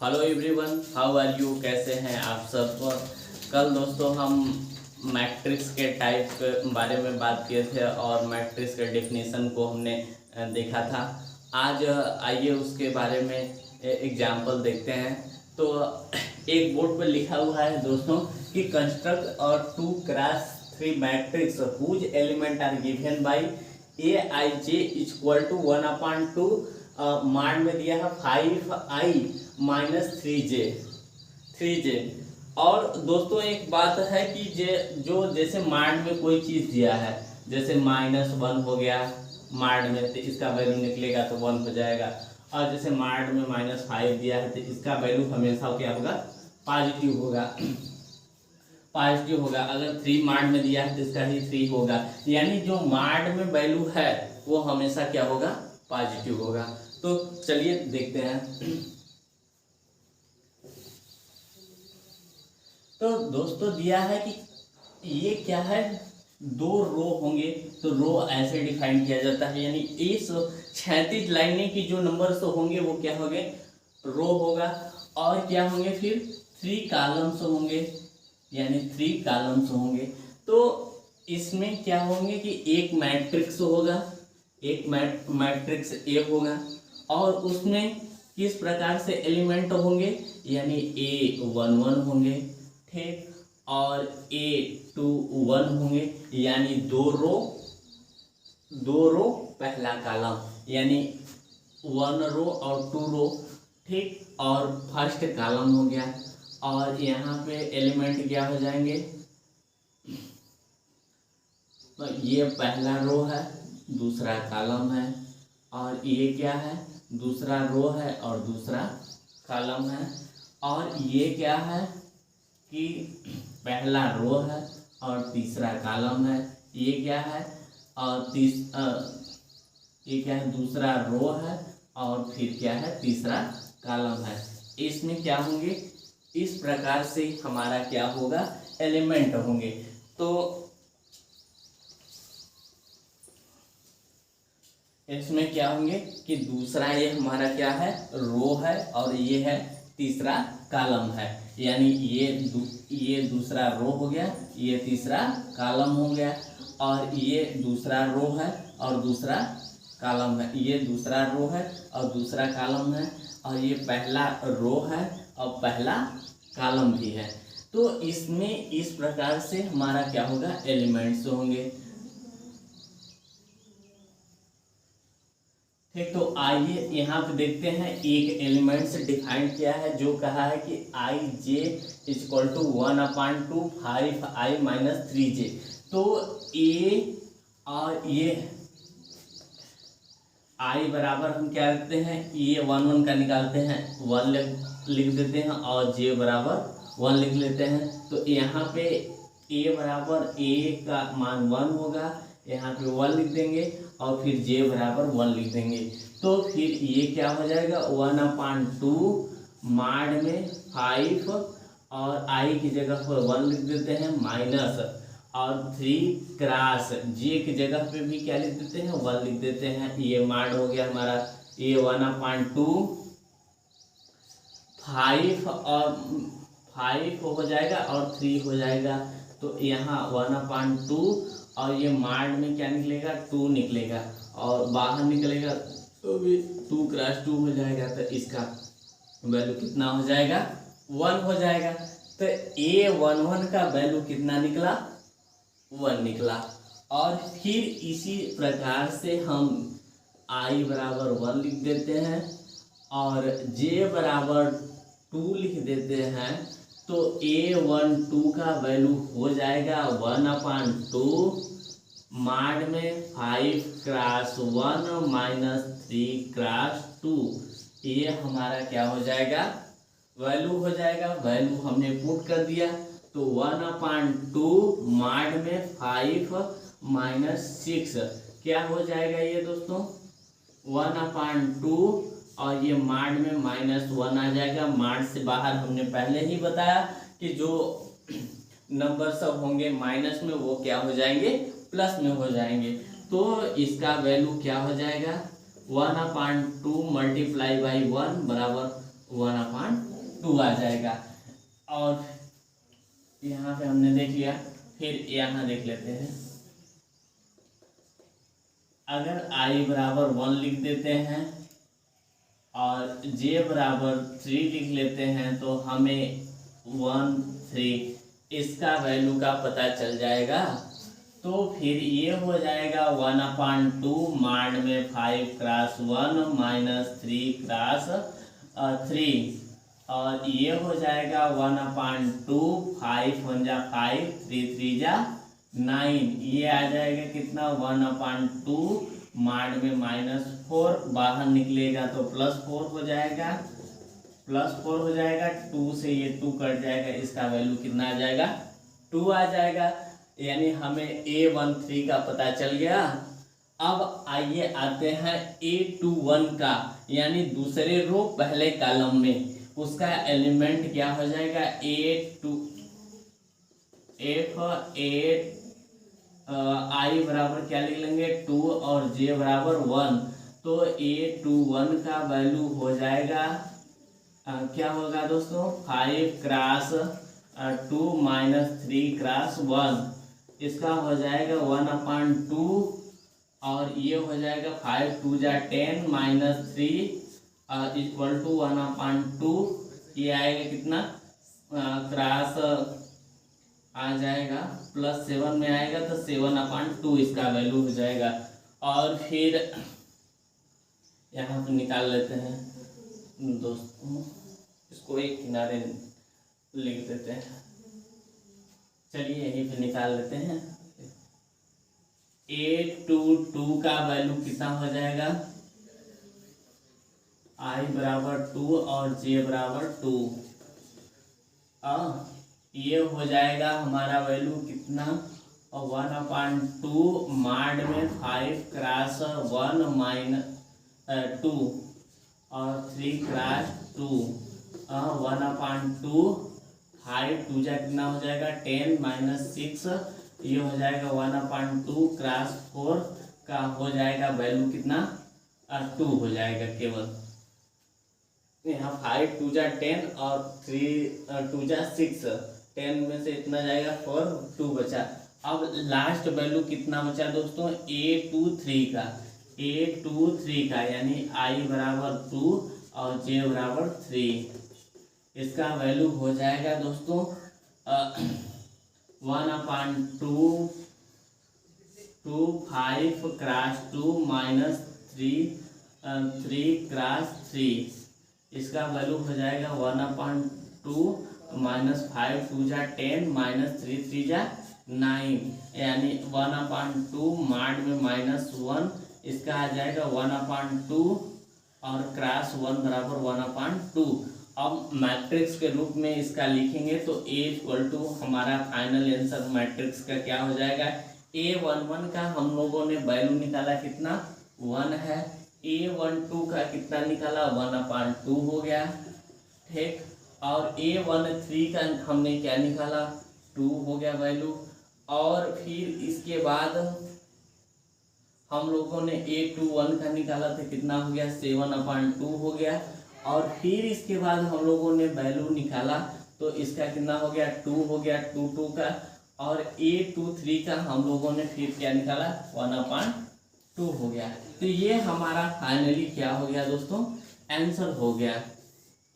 Hello everyone, how are you. कैसे हैं आप सब। कल दोस्तों हम मैट्रिक्स के टाइप के बारे में बात किए थे और मैट्रिक्स के डेफिनेशन को हमने देखा था। आज आइए उसके बारे में एग्जाम्पल देखते हैं। तो एक बोर्ड पर लिखा हुआ है दोस्तों कि कंस्ट्रक्ट और 2x3 matrix whose element are given by Aij equal to 1/2 मार्ड में दिया है 5i माइनस 3j। और दोस्तों एक बात है कि जो जैसे मार्ड में कोई चीज़ दिया है, जैसे -1 हो गया मार्ड में, तो इसका वैल्यू निकलेगा तो 1 हो जाएगा। और जैसे मार्ड में -5 दिया है तो इसका वैल्यू हमेशा क्या होगा, पॉजिटिव होगा। अगर 3 मार्ड में दिया है तो इसका ही 3 होगा। यानी जो मार्ड में वैल्यू है वो हमेशा क्या होगा, पॉजिटिव होगा। तो चलिए देखते हैं। तो दोस्तों दिया है कि ये क्या है, 2 रो होंगे। तो रो ऐसे डिफाइन किया जाता है, यानी इस 36 लाइनें की जो नंबर्स होंगे वो क्या होंगे, रो होगा। और क्या होंगे फिर 3 कॉलम्स होंगे, यानी 3 कॉलम्स होंगे। तो इसमें क्या होंगे कि एक मैट्रिक्स होगा, एक मैट्रिक्स ए होगा और उसमें किस प्रकार से एलिमेंट होंगे, यानी A11 होंगे, ठीक, और A21 होंगे, यानी 2 रो पहला कॉलम, यानी 1 रो और 2 रो, ठीक। और फर्स्ट कॉलम हो गया। और यहाँ पे एलिमेंट क्या हो जाएंगे, तो ये पहला रो है, दूसरा कॉलम है, और ये क्या है, दूसरा रो है और दूसरा कॉलम है। और ये क्या है कि पहला रो है और तीसरा कॉलम है। ये क्या है, और ये क्या है, दूसरा रो है और फिर क्या है, तीसरा कॉलम है। इसमें क्या होंगे, इस प्रकार से हमारा क्या होगा, एलिमेंट होंगे। तो इसमें क्या होंगे कि दूसरा ये हमारा क्या है, रो है, और ये है तीसरा कॉलम है। यानी ये दूसरा रो हो गया, ये तीसरा कॉलम हो गया। और ये दूसरा रो है और दूसरा कॉलम है, ये दूसरा रो है और दूसरा कॉलम है। और ये पहला रो है और पहला कॉलम भी है। तो इसमें इस प्रकार से हमारा क्या होगा, एलिमेंट्स होंगे, ठीक। तो आइए यहाँ पे देखते हैं, एक एलिमेंट्स डिफाइन किया है जो कहा है कि Ij equal to 1/2 5i minus 3j। तो A और ये I बराबर हम क्या रखते हैं, ये 1 का निकालते हैं, 1 लिख देते हैं, और J बराबर 1 लिख लेते हैं। तो यहाँ पे A बराबर A का मान 1 होगा, यहाँ पे 1 लिख देंगे, और फिर J बराबर 1 लिख देंगे। तो फिर ये क्या हो जाएगा, 1/2 मार्ड में 5, और I की जगह पर 1 लिख देते हैं, माइनस, और 3 क्रॉस J की जगह पे भी क्या लिख देते हैं, 1 लिख देते हैं। ये मार्ड हो गया हमारा, ये 1/2 5 और 5 हो जाएगा और 3 हो जाएगा। तो यहाँ 1/2 और ये मार्ड में क्या निकलेगा, 2 निकलेगा, और बाहर निकलेगा तो भी 2 क्रॉस 2 हो जाएगा। तो इसका वैल्यू कितना हो जाएगा, 1 हो जाएगा। तो A11 का वैल्यू कितना निकला, 1 निकला। और फिर इसी प्रकार से हम I बराबर 1 लिख देते हैं और J बराबर 2 लिख देते हैं। तो A12 का वैल्यू हो जाएगा 1/2 मार्ड में 5 क्रॉस 1 माइनस 3 क्रॉस 2। ये हमारा क्या हो जाएगा, वैल्यू हो जाएगा। वैल्यू हमने पुट कर दिया, तो 1/2 मार्ड में 5 माइनस 6 क्या हो जाएगा, ये दोस्तों 1/2, और ये मार्ड में -1 आ जाएगा। मार्ड से बाहर हमने पहले ही बताया कि जो नंबर सब होंगे माइनस में वो क्या हो जाएंगे, प्लस में हो जाएंगे। तो इसका वैल्यू क्या हो जाएगा, 1/2 मल्टीप्लाई बाई 1 बराबर 1/2। 2 आ जाएगा। और यहाँ पे हमने देख लिया, फिर यहाँ देख लेते हैं। अगर i बराबर 1 लिख देते हैं और j बराबर 3 लिख लेते हैं तो हमें 1 3 इसका वैल्यू का पता चल जाएगा। तो फिर ये हो जाएगा 1/2 माड में 5 क्रॉस 1 माइनस 3 क्रॉस 3, और ये हो जाएगा 1/2 5 1 जा 5 3 3 जा 9, ये आ जाएगा कितना 1/2 माड में -4, बाहर निकलेगा तो +4 हो जाएगा, +4 हो जाएगा, 2 से ये 2 कट जाएगा, इसका वैल्यू कितना आ जाएगा 2 आ जाएगा। यानी हमें A13 का पता चल गया। अब आइए आते हैं A21 का, यानी दूसरे रो पहले कॉलम में उसका एलिमेंट क्या हो जाएगा I बराबर क्या लिख लेंगे 2 और J बराबर 1। तो A21 का वैल्यू हो जाएगा क्या होगा दोस्तों 5 क्रॉस 2 माइनस 3 क्रॉस 1, इसका हो जाएगा 1/2, और ये हो जाएगा 5 2 जा 10 माइनस 3 इक्वल टू 1/2, ये आएगा कितना क्रॉस आ जाएगा +7 में आएगा तो 7/2 इसका वैल्यू हो जाएगा। और फिर यहाँ पे निकाल लेते हैं दोस्तों, इसको एक किनारे लिख देते हैं। चलिए यहीं पे निकाल लेते हैं। A22 का वैल्यू कितना हो जाएगा I बराबर 2 और J बराबर 2, ये हो जाएगा हमारा वैल्यू कितना 1/2 माड में 5 क्रॉस 1 माइनस 2 और 3 क्रॉस 2, 1/2 5 2 जा कितना हो जाएगा 10 माइनस 6, ये हो जाएगा 1/2 क्रॉस 4 का हो जाएगा वैल्यू कितना 2 हो जाएगा केवल। यहाँ 5 2 जा 10 और 3 2 जा 6, 10 में से इतना जाएगा 4 2 बचा। अब लास्ट वैल्यू कितना बचा दोस्तों A23 का यानी I बराबर 2 और J बराबर 3, इसका वैल्यू हो जाएगा दोस्तों 1/2 5 क्रॉस 2 माइनस 3 क्रॉस 3, इसका वैल्यू हो जाएगा 1/2 माइनस 5 2 जा 10 माइनस 3 3 जा 9, यानी 1/2 माड में -1, इसका आ जाएगा 1/2 और क्रॉस 1 बराबर 1/2। अब मैट्रिक्स के रूप में इसका लिखेंगे तो A इक्वल टू हमारा फाइनल आंसर मैट्रिक्स का क्या हो जाएगा A11 का हम लोगों ने वैल्यू निकाला कितना 1 है, A12 का कितना निकाला 1/2 हो गया, ठीक। और A13 का हमने क्या निकाला 2 हो गया वैल्यू। और फिर इसके बाद हम लोगों ने A21 का निकाला था कितना हो गया 7/2 हो गया। और फिर इसके बाद हम लोगों ने वैल्यू निकाला तो इसका कितना हो गया 2 हो गया 2 का। और A23 का हम लोगों ने फिर क्या निकाला 1/2 हो गया। तो ये हमारा फाइनली क्या हो गया दोस्तों आंसर हो गया।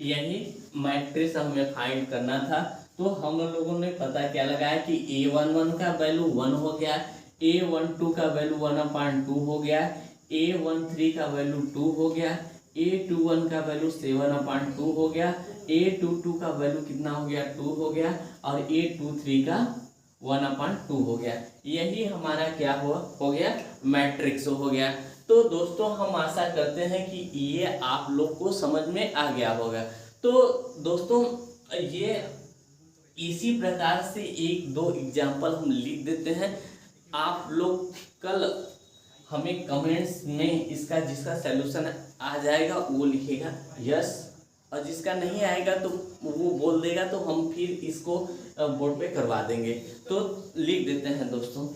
यही मैट्रिक्स हमें फाइंड करना था। तो हम लोगों ने पता क्या लगाया कि A11 का वैल्यू 1 हो गया, A12 का वैल्यू 1/2 हो गया, A13 का वैल्यू 2 हो गया, A21 का वैल्यू 7/2 हो गया, A22 का वैल्यू कितना हो गया 2 हो गया, और A23 का 1/2 हो गया। यही हमारा क्या हो गया मैट्रिक्स हो गया। तो दोस्तों हम आशा करते हैं कि ये आप लोग को समझ में आ गया होगा। तो दोस्तों ये इसी प्रकार से 1-2 एग्जाम्पल हम लिख देते हैं। आप लोग कल हमें कमेंट्स में इसका जिसका सलूशन आ जाएगा वो लिखेगा यस, और जिसका नहीं आएगा तो वो बोल देगा, तो हम फिर इसको बोर्ड पे करवा देंगे। तो लिख देते हैं दोस्तों।